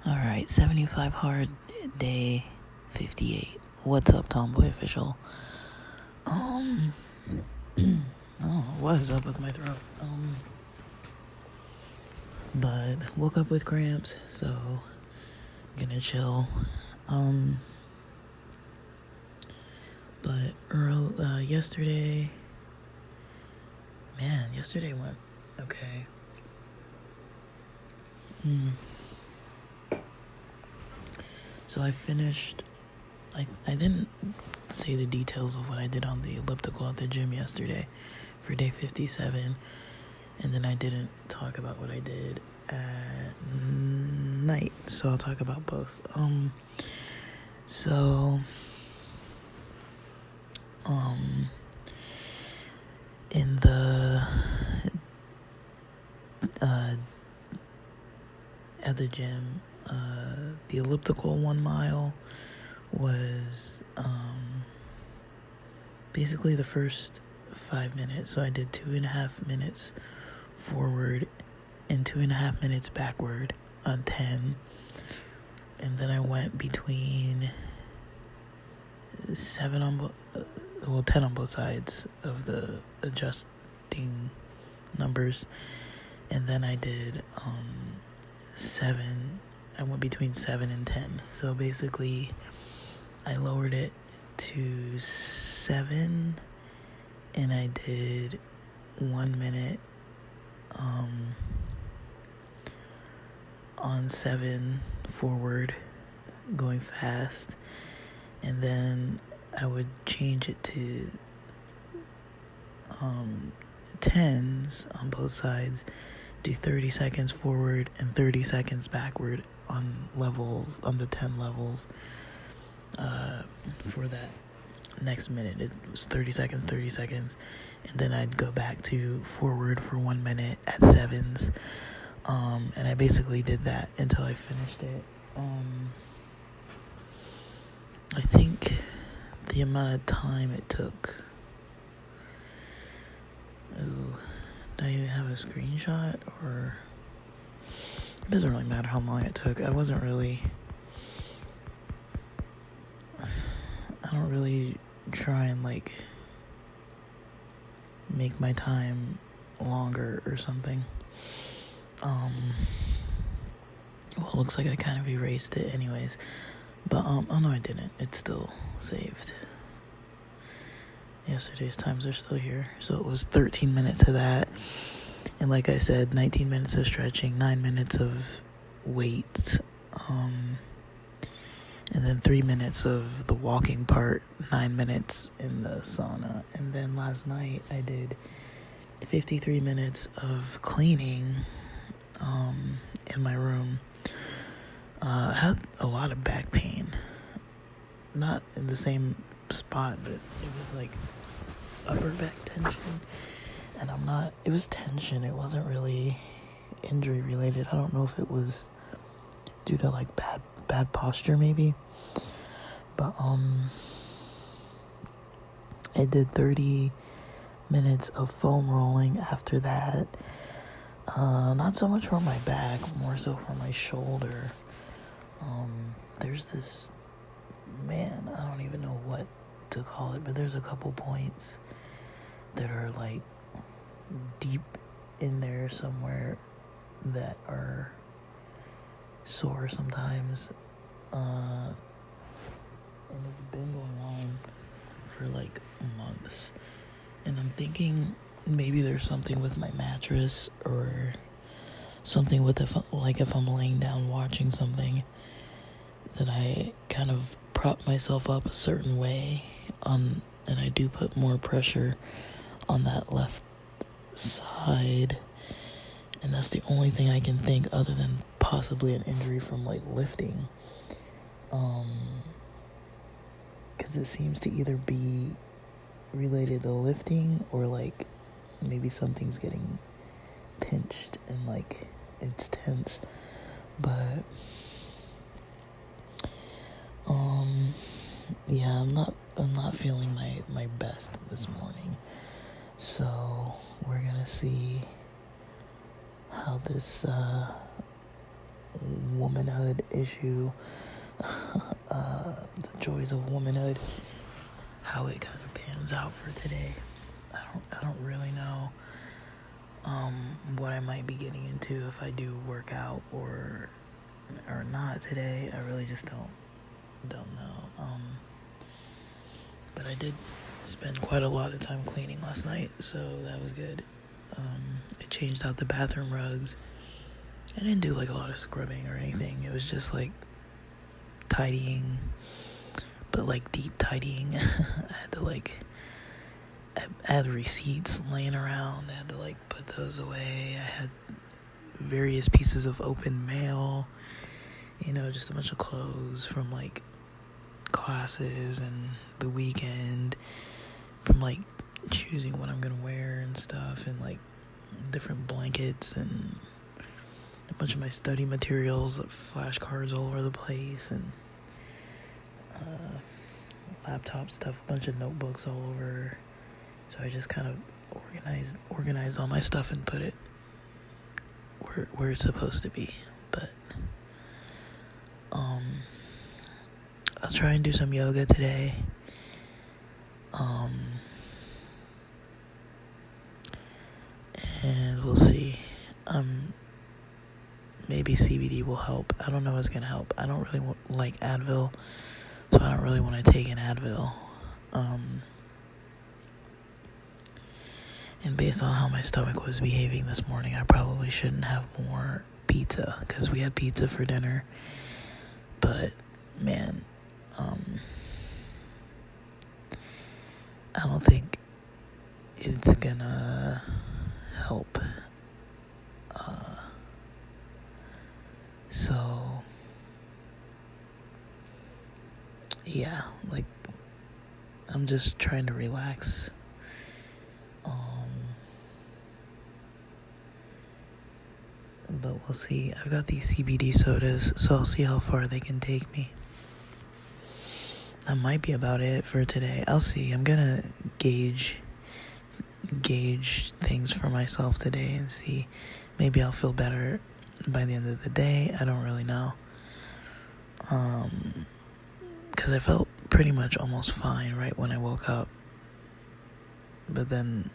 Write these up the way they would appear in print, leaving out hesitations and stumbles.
Alright, 75 hard, day 58. What's up, Tomboy Official? I don't know what is up with my throat. But woke up with cramps, so gonna chill. But yesterday went okay. So I finished, I didn't say the details of what I did on the elliptical at the gym yesterday for day 57, and then I didn't talk about what I did at night, so I'll talk about both. In the at the gym, the elliptical 1 mile was basically the first 5 minutes. So I did 2.5 minutes forward and 2.5 minutes backward on 10, and then I went between 10 on both sides of the adjusting numbers, and then I did 7. I went between 7 and 10. So basically, I lowered it to 7, and I did 1 minute on 7 forward, going fast, and then I would change it to 10s on both sides, do 30 seconds forward and 30 seconds backward on the 10 levels. For that next minute, it was 30 seconds, and then I'd go back to forward for 1 minute at 7s, and I basically did that until I finished it. I think the amount of time it took, do I even have a screenshot, or it doesn't really matter how long it took. I don't really try and make my time longer or something. Well, it looks like I kind of erased it anyways, but oh no, I didn't. It's still saved. Yesterday's times are still here. So it was 13 minutes of that, and like I said, 19 minutes of stretching, 9 minutes of weights, and then 3 minutes of the walking part, 9 minutes in the sauna. And then last night I did 53 minutes of cleaning in my room. I had a lot of back pain, not in the same spot, but it was like upper back tension, and it was tension, it wasn't really injury related. I don't know if it was due to bad posture maybe, but I did 30 minutes of foam rolling after that. Not so much for my back, more so for my shoulder. There's this, man, I don't even know what to call it, but there's a couple points that are deep in there somewhere that are sore sometimes, and it's been going on for months, and I'm thinking maybe there's something with my mattress, or something with if I'm laying down watching something, that I kind of prop myself up a certain way and I do put more pressure on that left side, and that's the only thing I can think, other than possibly an injury from lifting, because it seems to either be related to lifting, or maybe something's getting pinched and it's tense. But yeah, I'm not feeling my best this morning, so we're gonna see how this womanhood issue, the joys of womanhood, how it kind of pans out for today. I don't really know what I might be getting into if I do work out or not today. I really just don't know. But I did spend quite a lot of time cleaning last night, so that was good. I changed out the bathroom rugs. I didn't do like a lot of scrubbing or anything. It was just like tidying, but like deep tidying. I had to I had receipts laying around. I had to like put those away. I had various pieces of open mail, just a bunch of clothes from like classes and the weekend, from like choosing what I'm gonna wear and stuff, and like different blankets and a bunch of my study materials, like flashcards all over the place, and laptop stuff, a bunch of notebooks all over. So I just kind of organized all my stuff and put it where it's supposed to be. But I'll try and do some yoga today. And we'll see. Maybe CBD will help. I don't know what's gonna help. I don't really like Advil, so I don't really want to take an Advil. And based on how my stomach was behaving this morning, I probably shouldn't have more pizza, because we had pizza for dinner. But man, I don't think it's gonna help. So yeah, like I'm just trying to relax. But we'll see. I've got these CBD sodas, so I'll see how far they can take me. That might be about it for today. I'll see. I'm gonna gauge things for myself today and see. Maybe I'll feel better by the end of the day. I don't really know. Because I felt pretty much almost fine right when I woke up. But then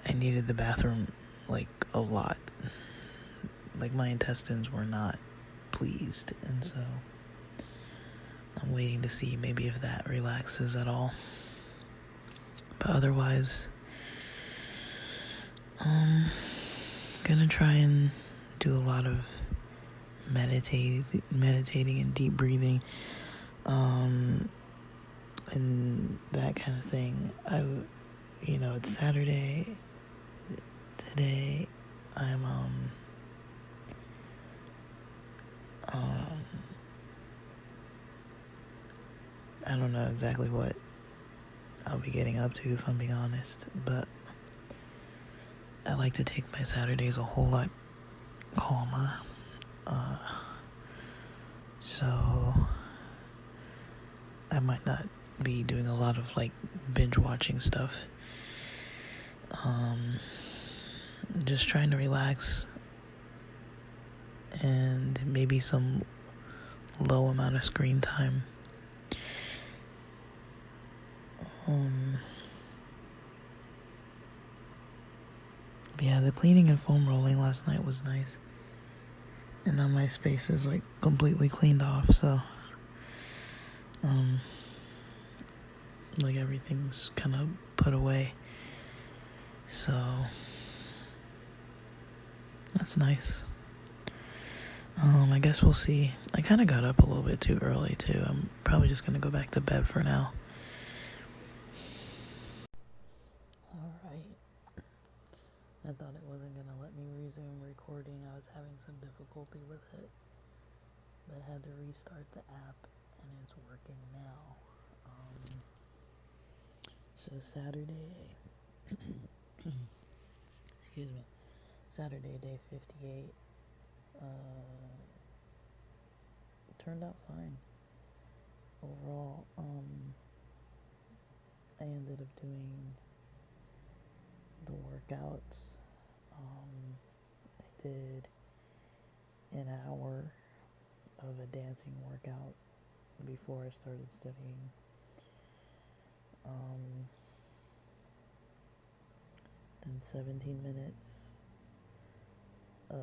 I needed the bathroom like a lot. Like my intestines were not pleased, and so I'm waiting to see maybe if that relaxes at all. But otherwise, gonna try and do a lot of meditating and deep breathing, and that kind of thing. It's Saturday today. I'm I don't know exactly what I'll be getting up to, if I'm being honest, but I like to take my Saturdays a whole lot calmer. So I might not be doing a lot of like binge watching stuff. Just trying to relax, and maybe some low amount of screen time. Yeah, the cleaning and foam rolling last night was nice. And now my space is like completely cleaned off, so like everything's kind of put away. So that's nice. I guess we'll see. I kind of got up a little bit too early too. I'm probably just gonna go back to bed for now. Alright. I thought it wasn't gonna let me resume recording. I was having some difficulty with it, but I had to restart the app, and it's working now. So Saturday, excuse me, Saturday, day 58, turned out fine. Overall, I ended up doing the workouts. I did an hour of a dancing workout before I started studying. Um, then 17 minutes of,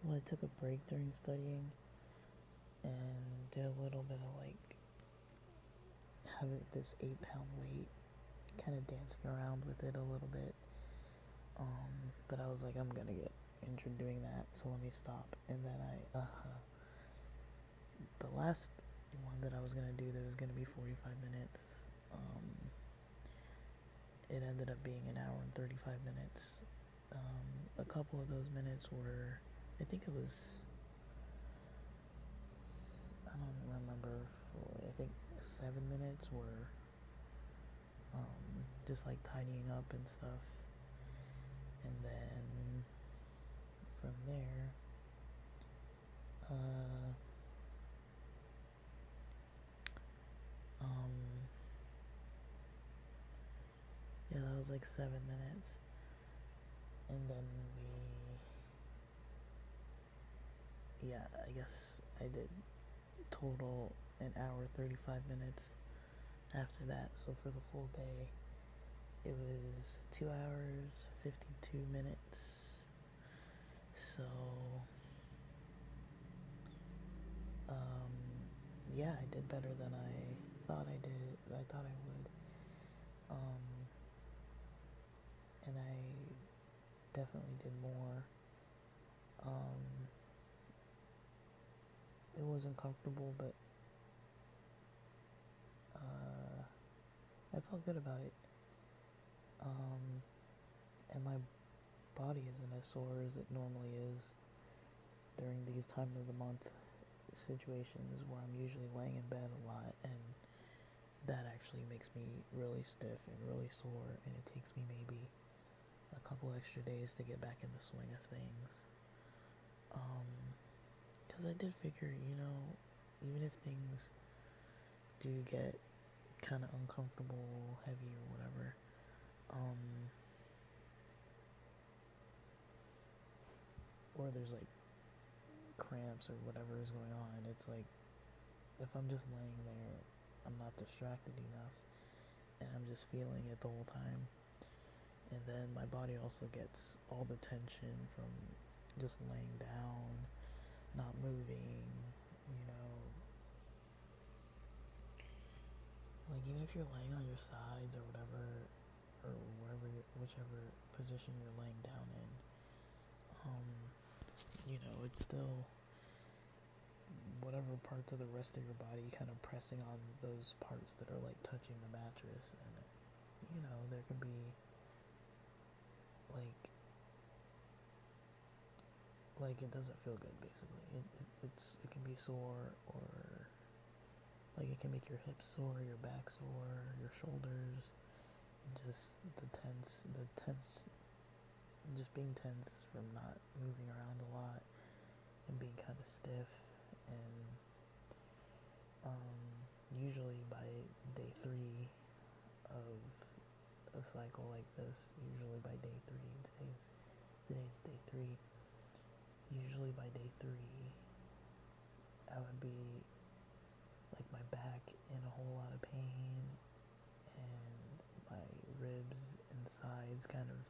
well, I took a break during studying and did a little bit of like having this 8-pound weight, kind of dancing around with it a little bit. But I was like, I'm gonna get injured doing that, so let me stop. And then the last one that I was gonna do, that was gonna be 45 minutes. It ended up being an hour and 35 minutes. A couple of those minutes were, I think it was, I don't remember, I think 7 minutes were just like tidying up and stuff. And then from there, yeah, that was like 7 minutes. And then yeah, I guess I did total an hour 35 minutes after that. So for the full day, it was 2 hours 52 minutes. So yeah, I did better than I thought I would. And I definitely did more. It wasn't comfortable, but I felt good about it. And my body isn't as sore as it normally is during these time of the month situations where I'm usually laying in bed a lot, and that actually makes me really stiff and really sore, and it takes me maybe a couple extra days to get back in the swing of things. Because I did figure, even if things do get kind of uncomfortable, heavy, or whatever, or there's like cramps or whatever is going on, it's like, if I'm just laying there, I'm not distracted enough, and I'm just feeling it the whole time. And then my body also gets all the tension from just laying down, not moving, you know. Like, even if you're laying on your sides or whatever, or whichever position you're laying down in, it's still whatever parts of the rest of your body kind of pressing on those parts that are like touching the mattress, and there can be like it doesn't feel good. Basically, it can be sore, or like it can make your hips sore, your back sore, your shoulders, just the tense, just being tense from not moving around a lot and being kind of stiff. And usually by day 3 of a cycle like this, usually by day 3, today's day 3, usually by day 3 I would be like my back in a whole lot of pain, and my ribs and sides kind of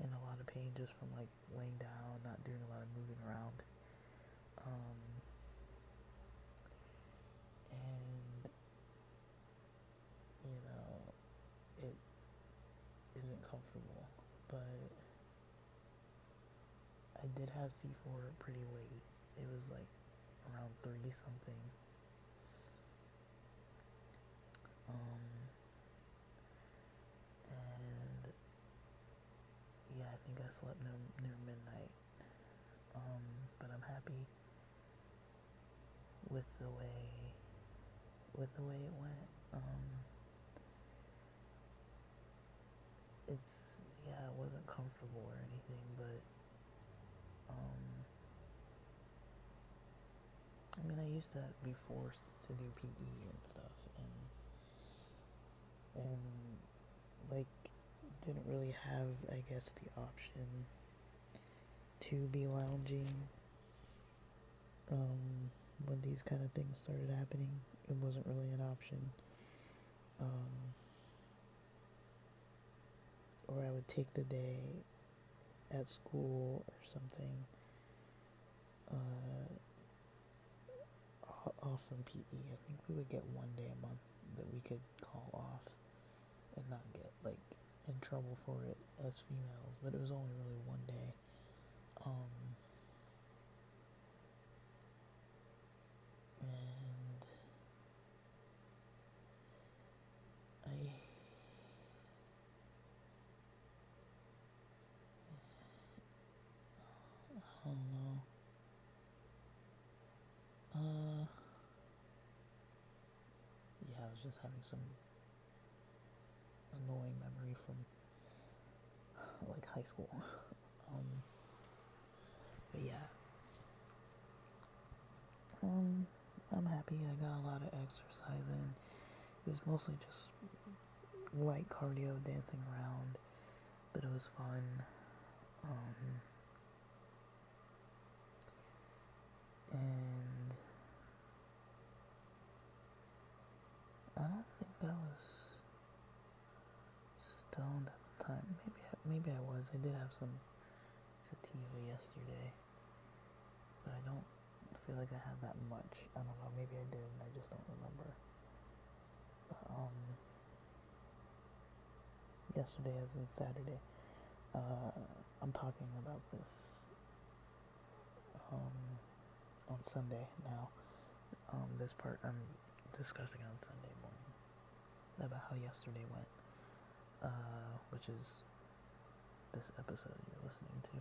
in a lot of pain just from like laying down, not doing a lot of moving around. And it isn't comfortable, but I did have C4 pretty late. It was like around 3 something. And yeah, I think I slept near midnight. But I'm happy with the way it went. It wasn't comfortable or anything, but I mean, I used to be forced to do PE and stuff, and like didn't really have, I guess, the option to be lounging. When these kind of things started happening, it wasn't really an option. Or I would take the day at school or something off from PE. I think we would get one day a month that we could call off and not get like in trouble for it as females, but it was only really one day. And I don't know. Yeah, I was just having some annoying memory from like high school. But yeah. I'm happy. I got a lot of exercise in. It was mostly just light cardio, dancing around, but it was fun. And I don't think I was stoned at the time. Maybe I was. I did have some sativa yesterday, but I don't feel like I had that much. I don't know. Maybe I did, and I just don't remember. But, yesterday, as in Saturday, I'm talking about this on Sunday now. This part I'm discussing on Sunday morning about how yesterday went, which is this episode you're listening to.